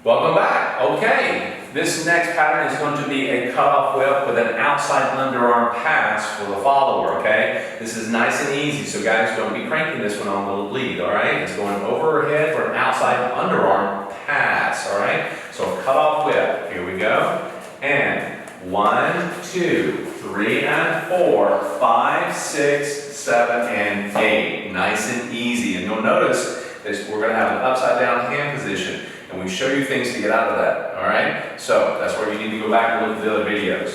Welcome back. Okay, this next pattern is going to be a cutoff whip with an outside underarm pass for the follower, okay? This is nice and easy, so guys, don't be cranking this one on the lead, all right? It's going over her head for an outside underarm pass, all right? So cutoff whip, here we go. And 1, 2, 3, and 4, 5, 6, 7, and 8. Nice and easy. And you'll notice that we're going to have an upside down hand position. And we show you things to get out of that, all right? So that's where you need to go back and look at the other videos.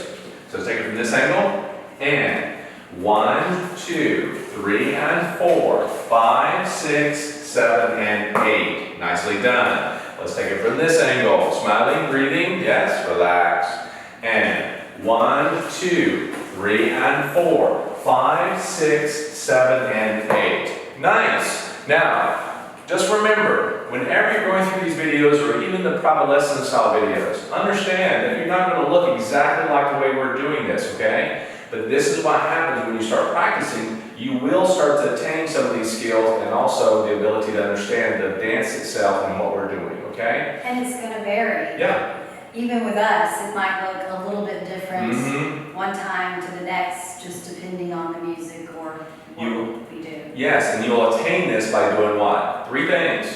So let's take it from this angle, and 1, 2, 3, and 4, 5, 6, 7, and 8. Nicely done. Let's take it from this angle. Smiling, breathing, yes, relax. And 1, 2, 3, and 4, 5, 6, 7, and 8. Nice. Now, just remember, whenever you're going through these videos, or even the private lesson style videos, understand that you're not going to look exactly like the way we're doing this, okay? But this is what happens when you start practicing. You will start to attain some of these skills and also the ability to understand the dance itself and what we're doing, okay? And it's going to vary. Yeah. Even with us, it might look a little bit different one time to the next, just depending on the music or what we do. Yes, and you'll attain this by doing what? 3 things.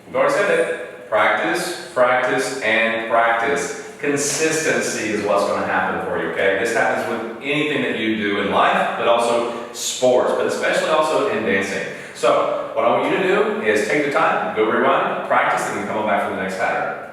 We've already said it. Practice, practice, and practice. Consistency is what's going to happen for you, okay? This happens with anything that you do in life, but also sports, but especially also in dancing. So, what I want you to do is take the time, go rewind, practice, and then come on back for the next pattern.